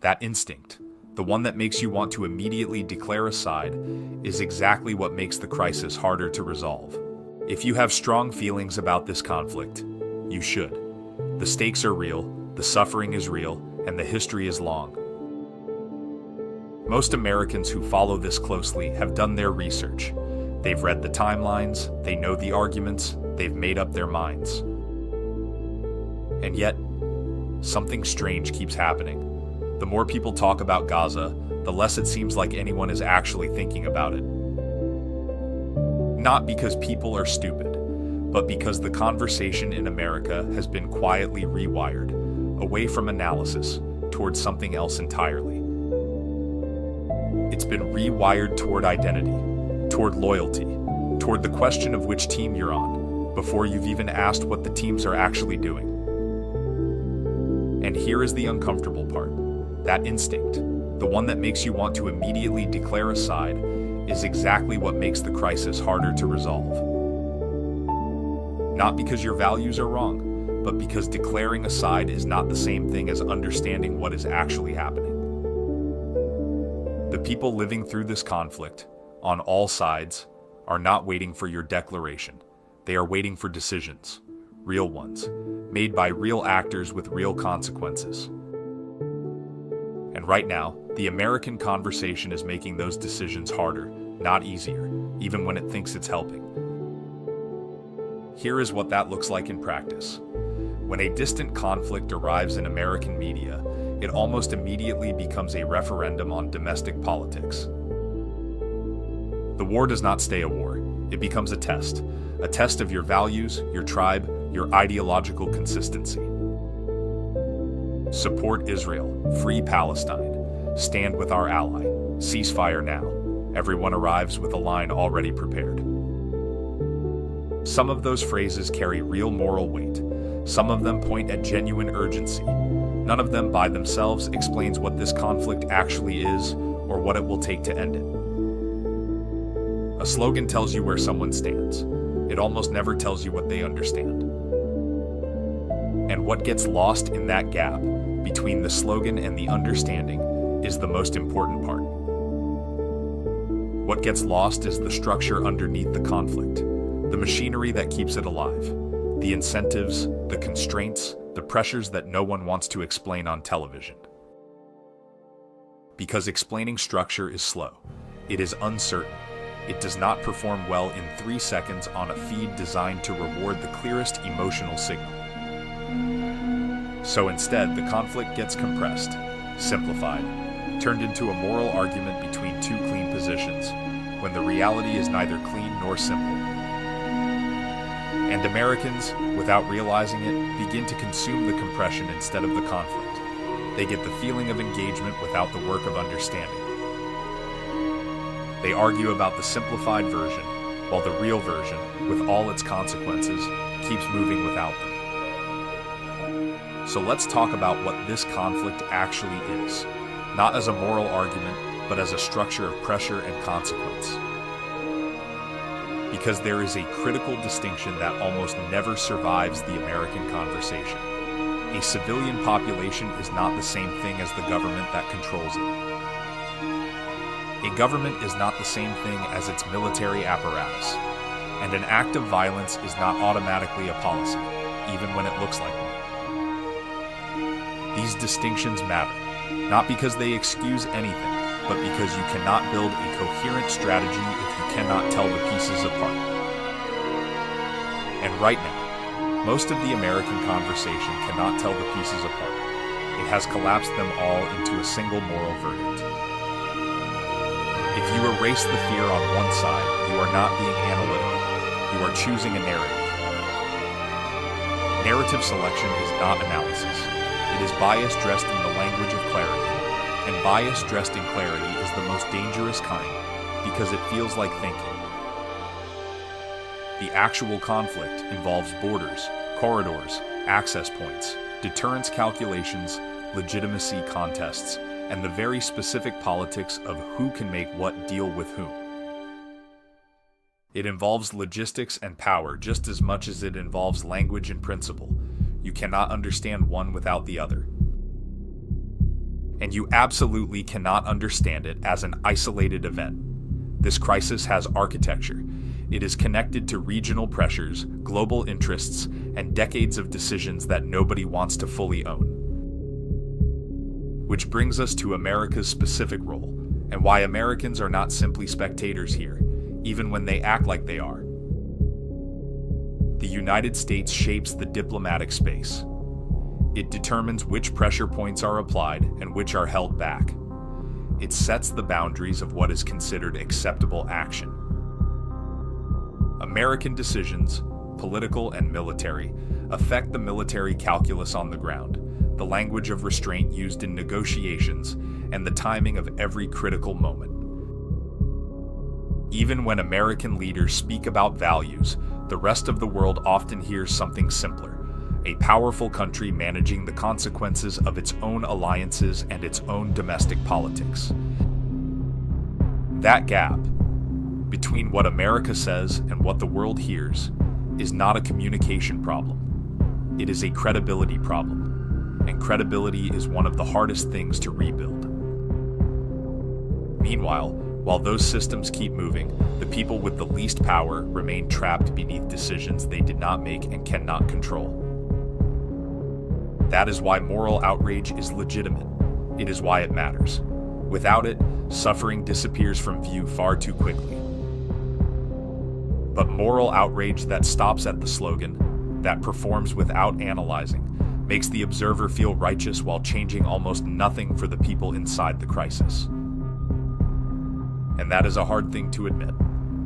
That instinct, the one that makes you want to immediately declare a side, is exactly what makes the crisis harder to resolve. If you have strong feelings about this conflict, you should. The stakes are real, the suffering is real, and the history is long. Most Americans who follow this closely have done their research. They've read the timelines, they know the arguments, they've made up their minds. And yet, something strange keeps happening. The more people talk about Gaza, the less it seems like anyone is actually thinking about it. Not because people are stupid, but because the conversation in America has been quietly rewired, away from analysis, towards something else entirely. It's been rewired toward identity, toward loyalty, toward the question of which team you're on, before you've even asked what the teams are actually doing. And here is the uncomfortable part. That instinct, the one that makes you want to immediately declare a side, is exactly what makes the crisis harder to resolve. Not because your values are wrong, but because declaring a side is not the same thing as understanding what is actually happening. The people living through this conflict, on all sides, are not waiting for your declaration. They are waiting for decisions, real ones, made by real actors with real consequences. And right now, the American conversation is making those decisions harder, not easier, even when it thinks it's helping. Here is what that looks like in practice. When a distant conflict arrives in American media, it almost immediately becomes a referendum on domestic politics. The war does not stay a war. It becomes a test of your values, your tribe, your ideological consistency. Support Israel, free Palestine, stand with our ally, ceasefire now. Everyone arrives with a line already prepared. Some of those phrases carry real moral weight. Some of them point at genuine urgency. None of them by themselves explains what this conflict actually is or what it will take to end it. A slogan tells you where someone stands. It almost never tells you what they understand. And what gets lost in that gap between the slogan and the understanding is the most important part. What gets lost is the structure underneath the conflict, the machinery that keeps it alive, the incentives, the constraints, the pressures that no one wants to explain on television. Because explaining structure is slow, it is uncertain, it does not perform well in 3 seconds on a feed designed to reward the clearest emotional signal. So instead, the conflict gets compressed, simplified, turned into a moral argument between two clean positions, when the reality is neither clean nor simple. And Americans, without realizing it, begin to consume the compression instead of the conflict. They get the feeling of engagement without the work of understanding. They argue about the simplified version, while the real version, with all its consequences, keeps moving without them. So let's talk about what this conflict actually is, not as a moral argument, but as a structure of pressure and consequence. Because there is a critical distinction that almost never survives the American conversation. A civilian population is not the same thing as the government that controls it. A government is not the same thing as its military apparatus, and an act of violence is not automatically a policy, even when it looks like one. These distinctions matter, not because they excuse anything, but because you cannot build a coherent strategy if you cannot tell the pieces apart. And right now, most of the American conversation cannot tell the pieces apart. It has collapsed them all into a single moral verdict. If you erase the fear on one side, you are not being analytical. You are choosing a narrative. Narrative selection is not analysis. It is bias dressed in the language of clarity. And bias dressed in clarity is the most dangerous kind because it feels like thinking. The actual conflict involves borders, corridors, access points, deterrence calculations, legitimacy contests, and the very specific politics of who can make what deal with whom. It involves logistics and power just as much as it involves language and principle. You cannot understand one without the other. And you absolutely cannot understand it as an isolated event. This crisis has architecture. It is connected to regional pressures, global interests, and decades of decisions that nobody wants to fully own. Which brings us to America's specific role, and why Americans are not simply spectators here, even when they act like they are. The United States shapes the diplomatic space. It determines which pressure points are applied and which are held back. It sets the boundaries of what is considered acceptable action. American decisions, political and military, affect the military calculus on the ground, the language of restraint used in negotiations, and the timing of every critical moment. Even when American leaders speak about values, the rest of the world often hears something simpler: a powerful country managing the consequences of its own alliances and its own domestic politics. That gap between what America says and what the world hears is not a communication problem. It is a credibility problem, and credibility is one of the hardest things to rebuild. Meanwhile, while those systems keep moving, the people with the least power remain trapped beneath decisions they did not make and cannot control. That is why moral outrage is legitimate. It is why it matters. Without it, suffering disappears from view far too quickly. But moral outrage that stops at the slogan, that performs without analyzing, makes the observer feel righteous while changing almost nothing for the people inside the crisis. And that is a hard thing to admit,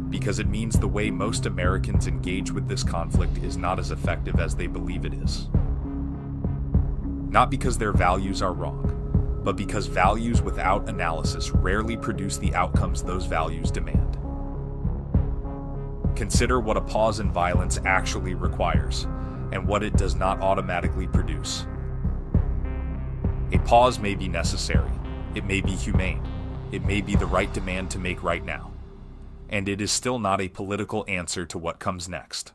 because it means the way most Americans engage with this conflict is not as effective as they believe it is. Not because their values are wrong, but because values without analysis rarely produce the outcomes those values demand. Consider what a pause in violence actually requires, and what it does not automatically produce. A pause may be necessary, it may be humane, it may be the right demand to make right now, and it is still not a political answer to what comes next.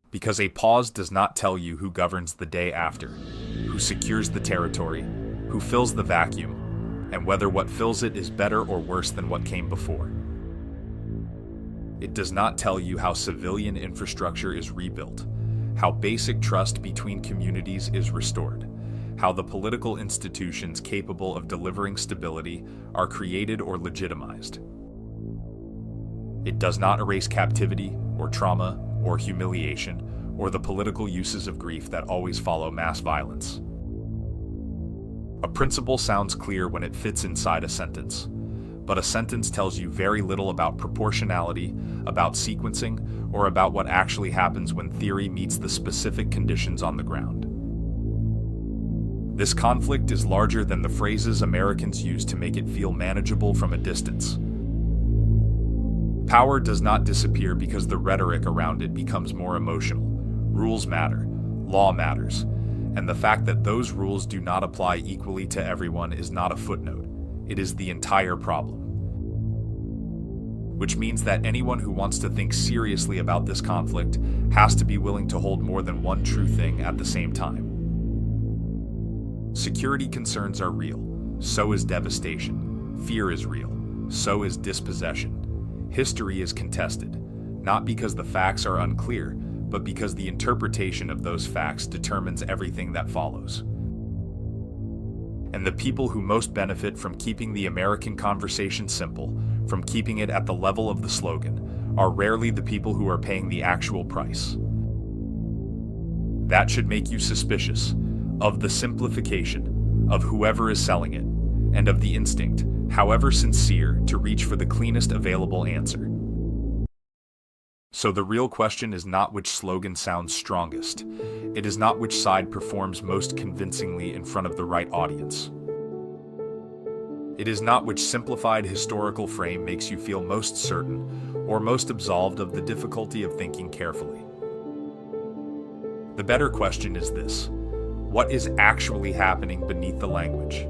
Because a pause does not tell you who governs the day after, who secures the territory, who fills the vacuum, and whether what fills it is better or worse than what came before. It does not tell you how civilian infrastructure is rebuilt, how basic trust between communities is restored, how the political institutions capable of delivering stability are created or legitimized. It does not erase captivity, or trauma, or humiliation, or the political uses of grief that always follow mass violence. A principle sounds clear when it fits inside a sentence, but a sentence tells you very little about proportionality, about sequencing, or about what actually happens when theory meets the specific conditions on the ground. This conflict is larger than the phrases Americans use to make it feel manageable from a distance. Power does not disappear because the rhetoric around it becomes more emotional. Rules matter, law matters, and the fact that those rules do not apply equally to everyone is not a footnote. It is the entire problem. Which means that anyone who wants to think seriously about this conflict has to be willing to hold more than one true thing at the same time. Security concerns are real, so is devastation. Fear is real, so is dispossession. History is contested, not because the facts are unclear, but because the interpretation of those facts determines everything that follows. And the people who most benefit from keeping the American conversation simple, from keeping it at the level of the slogan, are rarely the people who are paying the actual price. That should make you suspicious of the simplification, of whoever is selling it, and of the instinct, however sincere, to reach for the cleanest available answer. So the real question is not which slogan sounds strongest. It is not which side performs most convincingly in front of the right audience. It is not which simplified historical frame makes you feel most certain or most absolved of the difficulty of thinking carefully. The better question is this: what is actually happening beneath the language?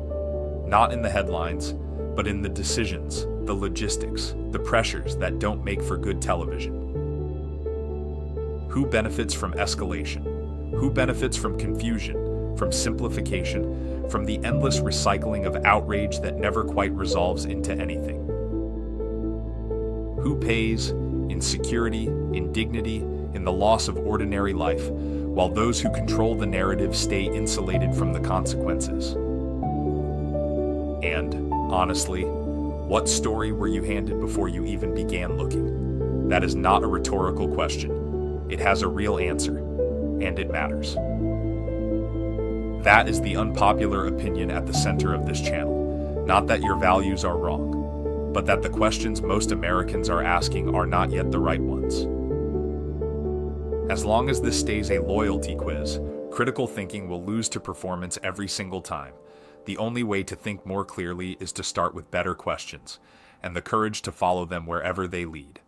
Not in the headlines, but in the decisions, the logistics, the pressures that don't make for good television. Who benefits from escalation? Who benefits from confusion, from simplification, from the endless recycling of outrage that never quite resolves into anything. Who pays? In security, in dignity, in the loss of ordinary life, while those who control the narrative stay insulated from the consequences. And, honestly, what story were you handed before you even began looking? That is not a rhetorical question. It has a real answer, and it matters. That is the unpopular opinion at the center of this channel. Not that your values are wrong, but that the questions most Americans are asking are not yet the right ones. As long as this stays a loyalty quiz, critical thinking will lose to performance every single time. The only way to think more clearly is to start with better questions, and the courage to follow them wherever they lead.